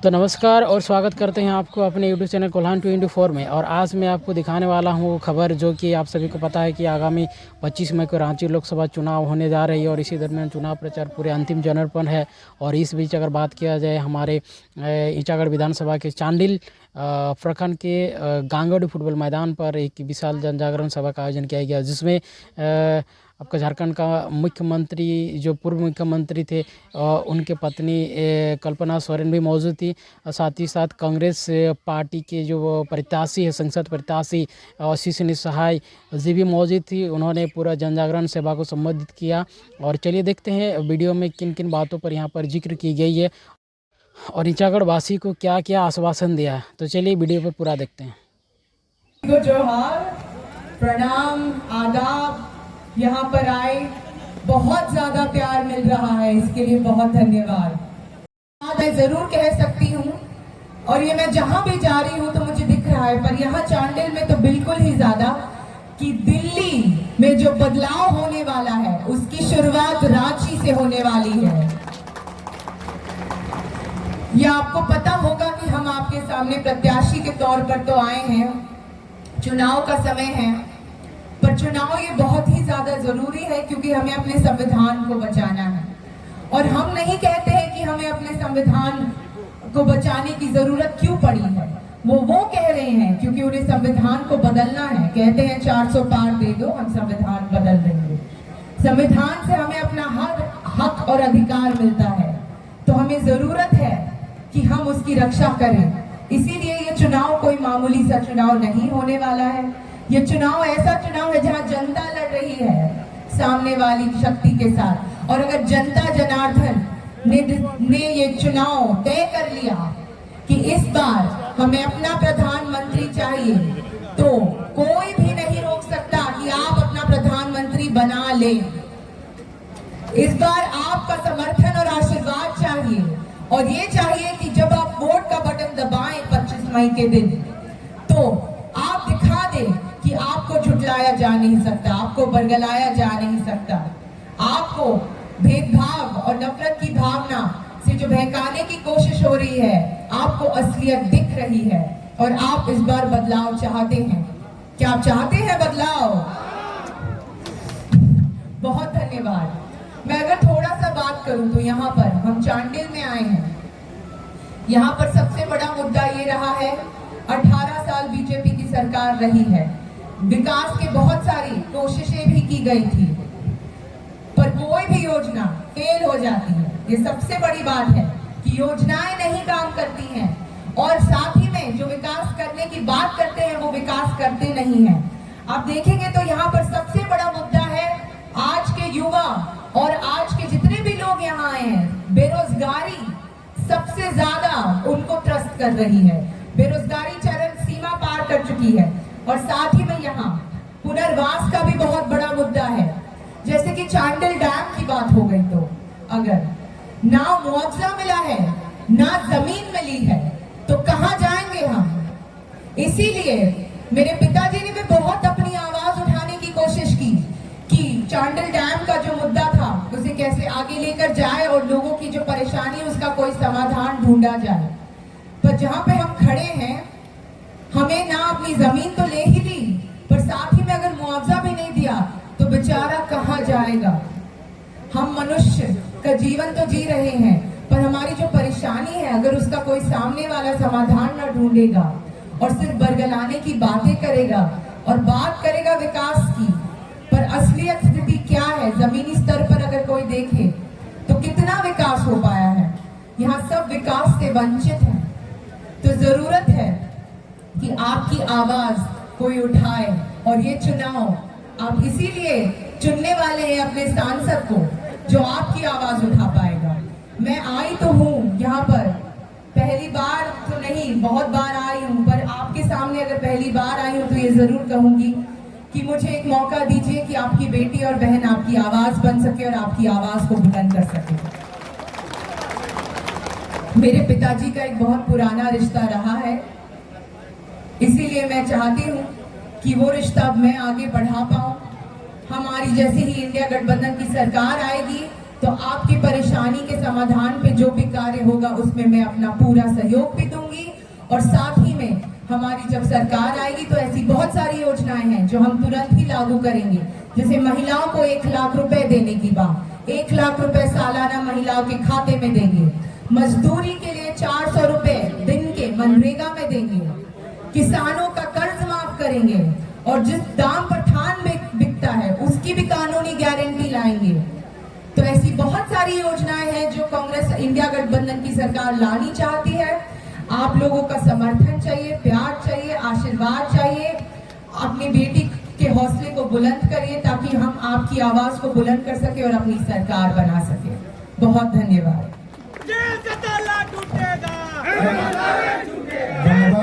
तो नमस्कार और स्वागत करते हैं आपको अपने यूट्यूब चैनल कोल्हान 24 में। और आज मैं आपको दिखाने वाला हूं खबर जो कि आप सभी को पता है कि आगामी 25 मई को रांची लोकसभा चुनाव होने जा रही है और इसी दरमियान चुनाव प्रचार पूरे अंतिम चरण पर है। और इस बीच अगर बात किया जाए हमारे ईचागढ़ विधानसभा के चांडिल प्रखंड के गांगोडी फुटबॉल मैदान पर एक विशाल जन जागरण सभा का आयोजन किया गया, जिसमें आपका झारखंड का मुख्यमंत्री जो पूर्व मुख्यमंत्री थे उनके पत्नी कल्पना सोरेन भी मौजूद थी। साथ ही साथ कांग्रेस पार्टी के जो प्रत्याशी है, संसद प्रत्याशी आशीष सहाय जी भी मौजूद थी। उन्होंने पूरा जन जागरण सभा को संबोधित किया। और चलिए देखते हैं वीडियो में किन किन बातों पर यहाँ पर जिक्र की गई है और ईचागढ़ वासी को क्या क्या आश्वासन दिया है। तो चलिए वीडियो पर पूरा देखते हैं। तो जोहार, प्रणाम, आदाब। यहाँ पर आए बहुत ज्यादा प्यार मिल रहा है, इसके लिए बहुत धन्यवाद। मैं जरूर कह सकती हूँ और ये मैं जहाँ भी जा रही हूँ तो मुझे दिख रहा है, पर यहाँ चांडिल में तो बिल्कुल ही ज्यादा, कि दिल्ली में जो बदलाव होने वाला है उसकी शुरुआत रांची से होने वाली है। ये आपको पता होगा कि हम आपके सामने प्रत्याशी के तौर पर तो आए हैं, चुनाव का समय है, पर चुनाव ये बहुत ही ज्यादा जरूरी है क्योंकि हमें अपने संविधान को बचाना है। और हम नहीं कहते हैं कि हमें अपने संविधान को बचाने की जरूरत क्यों पड़ी है, वो कह रहे हैं क्योंकि उन्हें संविधान को बदलना है। कहते हैं 400 पार दे दो, हम संविधान बदल देंगे। संविधान से हमें अपना हर हक और अधिकार मिलता है, तो हमें जरूरत है कि हम उसकी रक्षा करें। इसीलिए ये चुनाव कोई मामूली सा चुनाव नहीं होने वाला है। ये चुनाव ऐसा चुनाव है जहां जनता लड़ रही है सामने वाली शक्ति के साथ। और अगर जनता जनार्दन ने ये चुनाव तय कर लिया कि इस बार हमें अपना प्रधानमंत्री चाहिए, तो कोई भी नहीं रोक सकता कि आप अपना प्रधानमंत्री बना लें। इस बार आपका समर्थन और आशीर्वाद चाहिए, और ये चाहिए कि जब आप वोट का बटन दबाएं 25 मई के दिन, तो आप दिखा दें कि आपको झुठलाया जा नहीं सकता, आपको बरगलाया जा नहीं सकता, आपको भेदभाव और नफरत की भावना से जो बहकाने की कोशिश हो रही है, आपको असलियत दिख रही है और आप इस बार बदलाव चाहते हैं। क्या आप चाहते हैं बदलाव? बहुत धन्यवाद। मैं अगर थोड़ा सा बात करूं तो यहाँ पर हम चांडिल में आए हैं। यहाँ पर सबसे बड़ा मुद्दा ये रहा है, 18 साल बीजेपी की सरकार रही है, विकास के बहुत सारी कोशिशें भी की गई थी, पर कोई भी योजना फेल हो जाती है। ये सबसे बड़ी बात है कि योजनाएं नहीं काम करती हैं, और साथ ही में जो विकास करने की बात करते हैं वो विकास करते नहीं हैं। आप देखेंगे तो यहाँ पर सबसे बड़ा मुद्दा है आज के युवा और आज के जितने भी लोग यहाँ आए हैं, बेरोजगारी सबसे ज्यादा उनको त्रस्त कर रही है। बेरोजगारी चरम सीमा पार कर चुकी है। और साथ ही में यहाँ पुनर्वास का भी बहुत बड़ा मुद्दा है। जैसे कि चांडिल डैम की बात हो गई, तो अगर ना मुआवजा मिला है, ना जमीन मिली है, तो कहाँ जाएंगे हम? इसीलिए मेरे पिताजी ने भी बहुत अपनी आवाज उठाने की कोशिश की कि चांडिल डैम का जो मुद्दा था उसे कैसे आगे लेकर जाए और लोगों की जो परेशानी है उसका कोई समाधान ढूंढा जाए। पर जहाँ पे हम खड़े हैं, हमें ना अपनी जमीन तो ले ही ली, पर साथ ही में अगर मुआवजा भी नहीं दिया तो बेचारा कहाँ जाएगा? हम मनुष्य का जीवन तो जी रहे हैं, पर हमारी जो परेशानी है अगर उसका कोई सामने वाला समाधान ना ढूंढेगा और सिर्फ बरगलाने की बातें करेगा और बात करेगा विकास की, पर असलियत स्थिति क्या है जमीनी स्तर पर अगर कोई देखे तो कितना विकास हो पाया है? यहाँ सब विकास से वंचित है। तो जरूरत है कि आपकी आवाज कोई उठाए, और ये चुनाव आप इसीलिए चुनने वाले हैं अपने सांसद को जो आपकी आवाज उठा पाएगा। मैं आई तो हूँ यहाँ पर, पहली बार तो नहीं, बहुत बार आई हूँ, पर आपके सामने अगर पहली बार आई हूँ तो ये जरूर कहूंगी कि मुझे एक मौका दीजिए कि आपकी बेटी और बहन आपकी आवाज बन सके और आपकी आवाज को बुलंद कर सके। मेरे पिताजी का एक बहुत पुराना रिश्ता रहा है, इसीलिए मैं चाहती हूँ कि वो रिश्ता मैं आगे बढ़ा पाऊँ। हमारी जैसे ही इंडिया गठबंधन की सरकार आएगी तो आपकी परेशानी के समाधान पे जो भी कार्य होगा उसमें मैं अपना पूरा सहयोग भी दूंगी। और साथ ही में हमारी जब सरकार आएगी तो ऐसी बहुत सारी योजनाएं हैं जो हम तुरंत ही लागू करेंगे। जैसे महिलाओं को 1 लाख रुपए देने की बात, 1 लाख रुपए सालाना महिलाओं के खाते में देंगे। मजदूरी के लिए 400 रुपए दिन के मनरेगा में देंगे। किसानों का कर्ज माफ करेंगे और जिस दाम पर धान बिकता है उसकी भी कानूनी गारंटी लाएंगे। तो ऐसी बहुत सारी योजनाएं हैं जो कांग्रेस इंडिया गठबंधन की सरकार लानी चाहती है। आप लोगों का समर्थन चाहिए, प्यार चाहिए, आशीर्वाद चाहिए। अपनी बेटी के हौसले को बुलंद करिए ताकि हम आपकी आवाज को बुलंद कर सके और अपनी सरकार बना सके। बहुत धन्यवाद। जेल का ताला टूटेगा। धन्यवाद।